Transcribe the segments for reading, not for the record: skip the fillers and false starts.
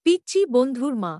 পিচ্চি বন্ধুর মা।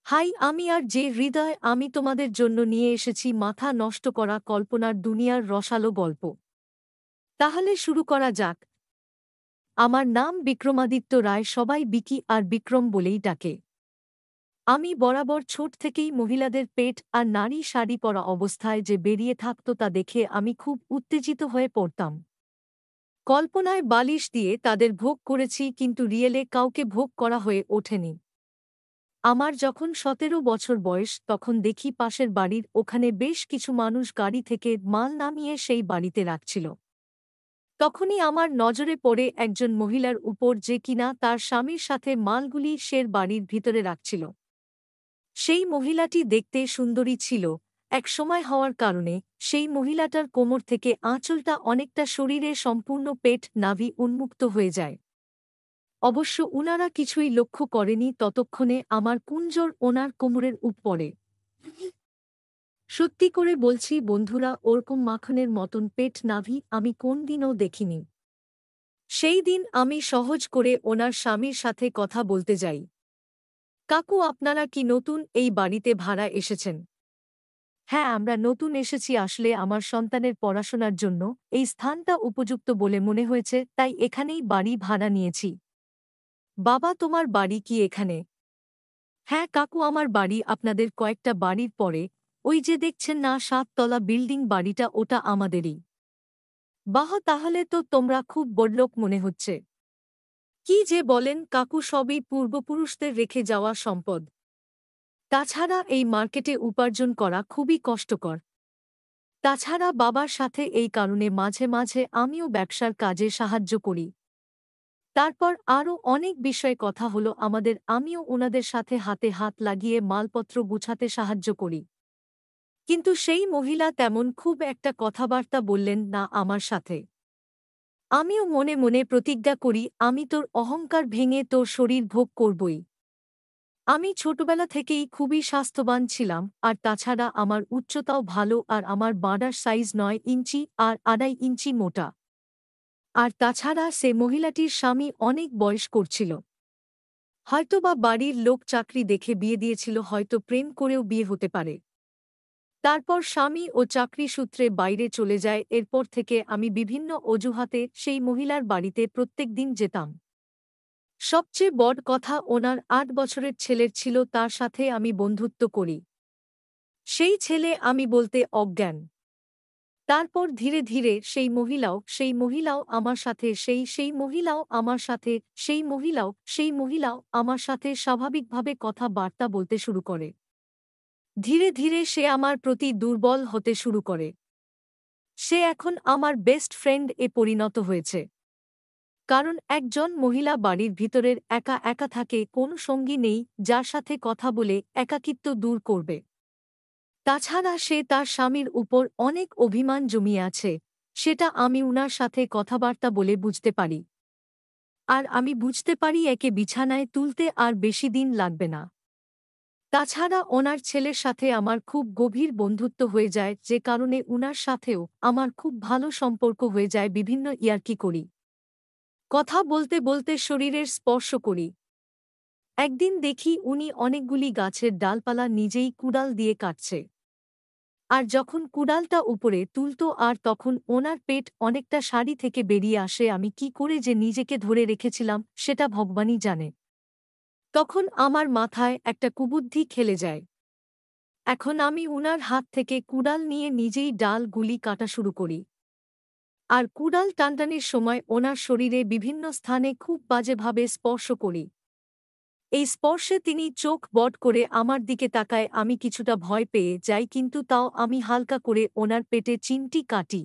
হাই, আমি আর যে হৃদয়, আমি তোমাদের জন্য নিয়ে এসেছি মাথা নষ্ট করা কল্পনার দুনিয়ার রসালো গল্প। তাহলে শুরু করা যাক। আমার নাম বিক্রমাদিত্য রায়, সবাই বিকি আর বিক্রম বলেই ডাকে। আমি বরাবর ছোট থেকেই মহিলাদের পেট আর নারী শাড়ি পরা অবস্থায় যে বেরিয়ে থাকত তা দেখে আমি খুব উত্তেজিত হয়ে পড়তাম। কল্পনায় বালিশ দিয়ে তাদের ভোগ করেছি, কিন্তু রিয়েলে কাউকে ভোগ করা হয়ে ওঠেনি। আমার যখন ১৭ বছর বয়স, তখন দেখি পাশের বাড়ির ওখানে বেশ কিছু মানুষ গাড়ি থেকে মাল নামিয়ে সেই বাড়িতে রাখছিল। তখনই আমার নজরে পড়ে একজন মহিলার উপর, যে কিনা তার স্বামীর সাথে মালগুলি সের বাড়ির ভিতরে রাখছিল। সেই মহিলাটি দেখতে সুন্দরী ছিল। এক সময় হওয়ার কারণে সেই মহিলাটার কোমর থেকে আঁচলটা অনেকটা শরীরে সম্পূর্ণ পেট নাভি উন্মুক্ত হয়ে যায়। অবশ্য উনারা কিছুই লক্ষ্য করেনি ততক্ষণে আমার কুঞ্জর ওনার কোমরের উপরে। সত্যি করে বলছি বন্ধুরা, ওরকম মাখনের মতন পেট নাভি আমি কোনদিনও দেখিনি। সেই দিন আমি সহজ করে ওনার স্বামীর সাথে কথা বলতে যাই। কাকু, আপনারা কি নতুন এই বাড়িতে ভাড়া এসেছেন? হ্যাঁ, আমরা নতুন এসেছি, আসলে আমার সন্তানের পড়াশোনার জন্য এই স্থানটা উপযুক্ত বলে মনে হয়েছে, তাই এখানেই বাড়ি ভাড়া নিয়েছি। বাবা, তোমার বাড়ি কি এখানে? হ্যাঁ কাকু, আমার বাড়ি আপনাদের কয়েকটা বাড়ির পরে। ওই যে দেখছেন না ৭ তলা বিল্ডিং, বাড়িটা ওটা আমাদেরই। বাহ, তাহলে তো তোমরা খুব বড়লোক মনে হচ্ছে। কি যে বলেন কাকু, সবই পূর্বপুরুষদের রেখে যাওয়া সম্পদ। তাছাড়া এই মার্কেটে উপার্জন করা খুবই কষ্টকর। তাছাড়া বাবার সাথে এই কারণে মাঝে মাঝে আমিও ব্যবসার কাজে সাহায্য করি। তারপর আরও অনেক বিষয়ে কথা হলো আমাদের, আমিও ওনাদের সাথে হাতে হাত লাগিয়ে মালপত্র গুছাতে সাহায্য করি। কিন্তু সেই মহিলা তেমন খুব একটা কথাবার্তা বললেন না আমার সাথে। আমিও মনে মনে প্রতিজ্ঞা করি, আমি তোর অহংকার ভেঙে তোর শরীর ভোগ করবই। আমি ছোটবেলা থেকেই খুবই স্বাস্থ্যবান ছিলাম, আর তাছাড়া আমার উচ্চতাও ভালো, আর আমার বাড়ার সাইজ ৯ ইঞ্চি আর ২.৫ ইঞ্চি মোটা। আর তাছাড়া সে মহিলাটির স্বামী অনেক বয়স করছিল। হয়তোবা বাড়ির লোক চাকরি দেখে বিয়ে দিয়েছিল, হয়তো প্রেম করেও বিয়ে হতে পারে। তারপর স্বামী ও চাকরি সূত্রে বাইরে চলে যায়। এরপর থেকে আমি বিভিন্ন অজুহাতে সেই মহিলার বাড়িতে প্রত্যেক দিন যেতাম। সবচেয়ে বড় কথা, ওনার ৮ বছরের ছেলের ছিল, তার সাথে আমি বন্ধুত্ব করি। সেই ছেলে আমি বলতে অজ্ঞান। তারপর ধীরে ধীরে সেই মহিলাও আমার সাথে, সেই মহিলাও আমার সাথে, সেই মহিলাও আমার সাথে স্বাভাবিকভাবে কথাবার্তা বলতে শুরু করে। ধীরে ধীরে সে আমার প্রতি দুর্বল হতে শুরু করে। সে এখন আমার বেস্ট ফ্রেন্ড এ পরিণত হয়েছে। কারণ একজন মহিলা বাড়ির ভিতরের একা একা থাকে, কোনো সঙ্গী নেই যার সাথে কথা বলে একাকিত্ব দূর করবে। তাছাড়া সে তার স্বামীর উপর অনেক অভিমান জমিয়ে আছে, সেটা আমি উনার সাথে কথাবার্তা বলে বুঝতে পারি। আর আমি বুঝতে পারি একে বিছানায় তুলতে আর বেশি দিন লাগবে না। তাছাড়া ওনার ছেলের সাথে আমার খুব গভীর বন্ধুত্ব হয়ে যায়, যে কারণে উনার সাথেও আমার খুব ভালো সম্পর্ক হয়ে যায়। বিভিন্ন ইয়ার্কি করি, কথা বলতে বলতে শরীরের স্পর্শ করি। একদিন দেখি উনি অনেকগুলি গাছের ডালপালা নিজেই কুড়াল দিয়ে কাটছে। আর যখন কুড়ালটা উপরে তুলত আর তখন ওনার পেট অনেকটা শাড়ি থেকে বেরিয়ে আসে, আমি কি করে যে নিজেকে ধরে রেখেছিলাম সেটা ভগবানই জানে। তখন আমার মাথায় একটা কুবুদ্ধি খেলে যায়। এখন আমি উনার হাত থেকে কুড়াল নিয়ে নিজেই ডালগুলি কাটা শুরু করি। আর কুড়াল টানটানির সময় ওনার শরীরে বিভিন্ন স্থানে খুব বাজেভাবে স্পর্শ করি। এই স্পর্শে তিনি চোখ বড় করে আমার দিকে তাকায়। আমি কিছুটা ভয় পেয়ে যাই, কিন্তু তাও আমি হালকা করে ওনার পেটে চিমটি কাটি।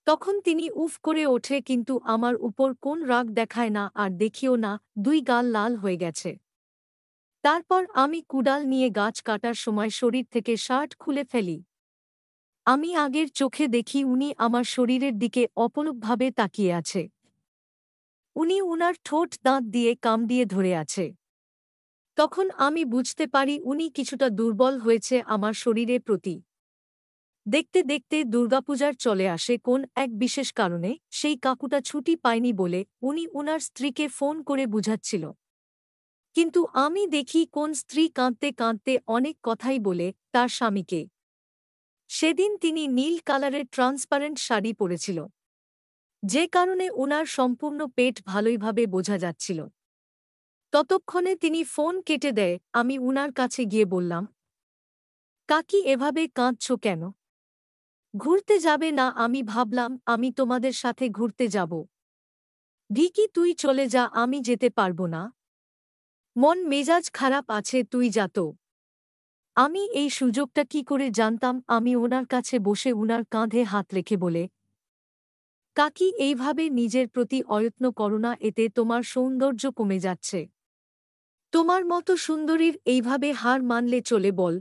তখন তিনি উফ করে ওঠে, কিন্তু আমার উপর কোন রাগ দেখায় না আর দেখিও না, ২ গাল লাল হয়ে গেছে। তারপর আমি কুড়াল নিয়ে গাছ কাটার সময় শরীর থেকে শার্ট খুলে ফেলি। আমি আগের চোখে দেখি উনি আমার শরীরের দিকে অপলকভাবে তাকিয়ে আছে। উনি উনার ঠোঁট দাঁত দিয়ে কামড়িয়ে ধরে আছে। তখন আমি বুঝতে পারি উনি কিছুটা দুর্বল হয়েছে আমার শরীরের প্রতি। দেখতে দেখতে দুর্গাপূজার চলে আসে কোন এক বিশেষ কারণে। সেই কাকুটা ছুটি পায়নি বলে উনি উনার স্ত্রীকে ফোন করে বুঝাচ্ছিল। কিন্তু আমি দেখি কোন স্ত্রী কাঁদতে কাঁদতে অনেক কথাই বলে তার স্বামীকে। সেদিন তিনি নীল কালারের ট্রান্সপারেন্ট শাড়ি পরেছিল, যে কারণে ওনার সম্পূর্ণ পেট ভালোইভাবে বোঝা যাচ্ছিল। ততক্ষণে তিনি ফোন কেটে দেয়। আমি উনার কাছে গিয়ে বললাম, কাকি এভাবে কাঁদছ কেন? ঘুরতে যাবে না? আমি ভাবলাম আমি তোমাদের সাথে ঘুরতে যাব। ভিকি তুই চলে যা, আমি যেতে পারবো না। মন মেজাজ খারাপ আছে, তুই যা তো। আমি এই সুযোগটা কি করে জানতাম? আমি ওনার কাছে বসে উনার কাঁধে হাত রেখে বলে, কাকি এইভাবে নিজের প্রতি অযত্ন করো না, এতে তোমার সৌন্দর্য কমে যাচ্ছে। তোমার মতো সুন্দরীর এইভাবে হার মানলে চলে বল?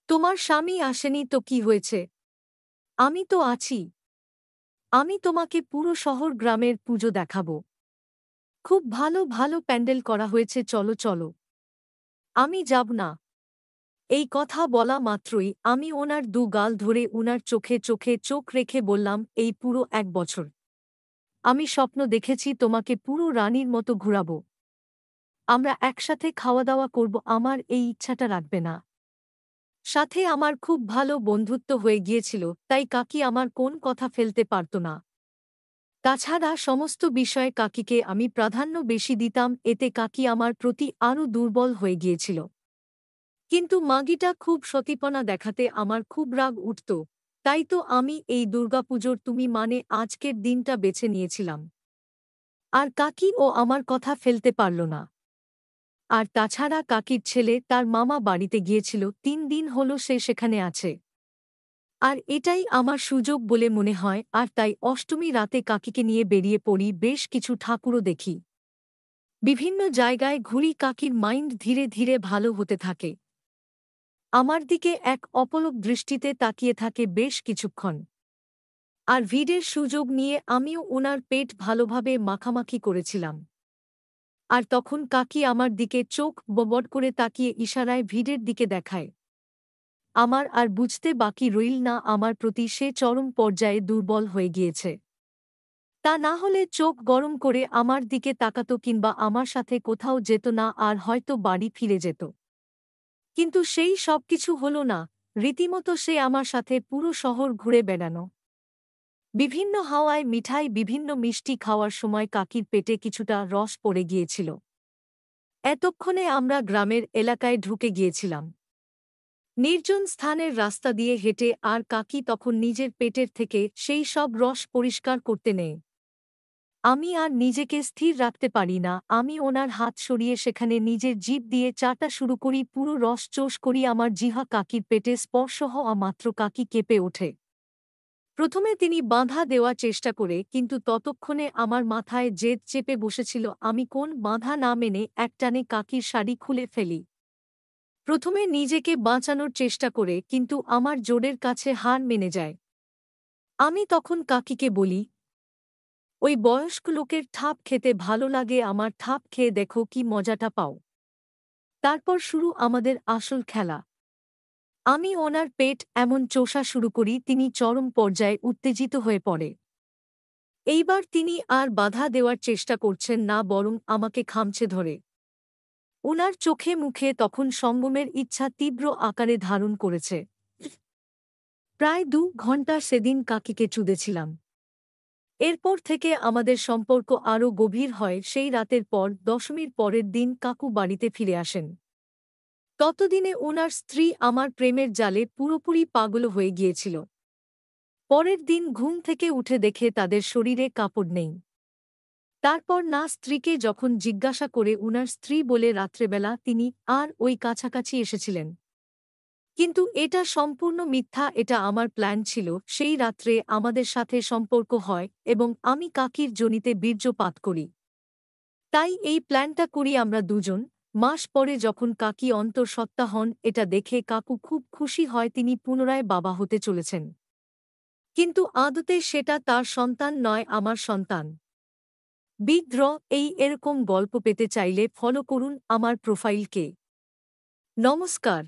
তোমার স্বামী আসেনি তো কি হয়েছে? আমি তো আছি। আমি তোমাকে পুরো শহর গ্রামের পুজো দেখাবো। খুব ভালো ভালো প্যান্ডেল করা হয়েছে, চলো চলো। আমি যাব না। এই কথা বলা মাত্রই আমি ওনার গাল ধরে উনার চোখে চোখে চোখ রেখে বললাম, এই পুরো 1 বছর আমি স্বপ্ন দেখেছি তোমাকে পুরো রানীর মতো ঘুরাবো। আমরা একসাথে খাওয়া দাওয়া করব, আমার এই ইচ্ছাটা রাখবে না? সাথে আমার খুব ভালো বন্ধুত্ব হয়ে গিয়েছিল, তাই কাকি আমার কোন কথা ফেলতে পারত না। তাছাড়া সমস্ত বিষয়ে কাকিকে আমি প্রাধান্য বেশি দিতাম, এতে কাকি আমার প্রতি আরও দুর্বল হয়ে গিয়েছিল। কিন্তু মাগিটা খুব সতীপনা দেখাতে আমার খুব রাগ উঠত, তাই তো আমি এই দুর্গাপুজোর তুমি মানে আজকের দিনটা বেছে নিয়েছিলাম। আর কাকি ও আমার কথা ফেলতে পারল না। আর তাছাড়া কাকির ছেলে তার মামা বাড়িতে গিয়েছিল, 3 দিন হলো সে সেখানে আছে। আর এটাই আমার সুযোগ বলে মনে হয়, আর তাই অষ্টমী রাতে কাকিকে নিয়ে বেরিয়ে পড়ি, বেশ কিছু ঠাকুরও দেখি, বিভিন্ন জায়গায় ঘুরি। কাকির মাইন্ড ধীরে ধীরে ভালো হতে থাকে। আমার দিকে এক অপলক দৃষ্টিতে তাকিয়ে থাকে বেশ কিছুক্ষণ। আর ভিড়ের সুযোগ নিয়ে আমিও ওনার পেট ভালোভাবে মাখামাখি করেছিলাম। আর তখন কাকি আমার দিকে চোখ বড় করে তাকিয়ে ইশারায় ভিড়ের দিকে দেখায়। আমার আর বুঝতে বাকি রইল না আমার প্রতি সে চরম পর্যায়ে দুর্বল হয়ে গিয়েছে। তা না হলে চোখ গরম করে আমার দিকে তাকাতো কিংবা আমার সাথে কোথাও যেত না, আর হয়তো বাড়ি ফিরে যেত। কিন্তু সেই সব কিছু হলো না। রীতিমতো সে আমার সাথে পুরো শহর ঘুরে বেড়ানো, বিভিন্ন হাওয়ায় মিঠাই, বিভিন্ন মিষ্টি খাওয়ার সময় কাকির পেটে কিছুটা রস পড়ে গিয়েছিল। এতক্ষণে আমরা গ্রামের এলাকায় ঢুকে গিয়েছিলাম, নির্জন স্থানের রাস্তা দিয়ে হেঁটে, আর কাকি তখন নিজের পেটের থেকে সেই সব রস পরিষ্কার করতে নেয়। আমি আর নিজেকে স্থির রাখতে পারি না, আমি ওনার হাত সরিয়ে সেখানে নিজের জিভ দিয়ে চাটা শুরু করি, পুরো রস চোষ করি। আমার জিহ্বা কাকির পেটে স্পর্শ হওয়া মাত্র কাকি কেঁপে ওঠে। প্রথমে তিনি বাঁধা দেওয়ার চেষ্টা করে, কিন্তু ততক্ষণে আমার মাথায় জেদ চেপে বসেছিল। আমি কোন বাঁধা না মেনে একটানে কাকির শাড়ি খুলে ফেলি। প্রথমে নিজেকে বাঁচানোর চেষ্টা করে, কিন্তু আমার জোরের কাছে হার মেনে যায়। আমি তখন কাকিকে বলি, ওই বয়স্ক লোকের ঠাপ খেতে ভালো লাগে, আমার ঠাপ খেয়ে দেখো কি মজাটা পাও। তারপর শুরু আমাদের আসল খেলা। আমি ওনার পেট এমন চোষা শুরু করি, তিনি চরম পর্যায়ে উত্তেজিত হয়ে পড়ে। এইবার তিনি আর বাধা দেওয়ার চেষ্টা করছেন না, বরং আমাকে খামছে ধরে। উনার চোখে মুখে তখন সঙ্গমের ইচ্ছা তীব্র আকারে ধারণ করেছে। প্রায় 2 ঘণ্টা সেদিন কাকিকে চুদেছিলাম। এরপর থেকে আমাদের সম্পর্ক আরও গভীর হয়। সেই রাতের পর দশমীর পরের দিন কাকু বাড়িতে ফিরে আসেন। ততদিনে ওনার স্ত্রী আমার প্রেমের জালে পুরোপুরি পাগল হয়ে গিয়েছিল। পরের দিন ঘুম থেকে উঠে দেখে তাদের শরীরে কাপড় নেই। তারপর না স্ত্রীকে যখন জিজ্ঞাসা করে, উনার স্ত্রী বলে রাত্রেবেলা তিনি আর ওই কাছাকাছি এসেছিলেন। কিন্তু এটা সম্পূর্ণ মিথ্যা, এটা আমার প্ল্যান ছিল। সেই রাত্রে আমাদের সাথে সম্পর্ক হয় এবং আমি কাকির যোনিতে বীর্যপাত করি। তাই এই প্ল্যানটা করি আমরা দুজন। মাস পরে যখন কাকি অন্তঃসত্ত্বা হন, এটা দেখে কাকু খুব খুশি হয়, তিনি পুনরায় বাবা হতে চলেছেন। কিন্তু আদতে সেটা তার সন্তান নয়, আমার সন্তান। এরকম গল্প পেতে চাইলে ফলো করুন আমার প্রোফাইলকে। নমস্কার।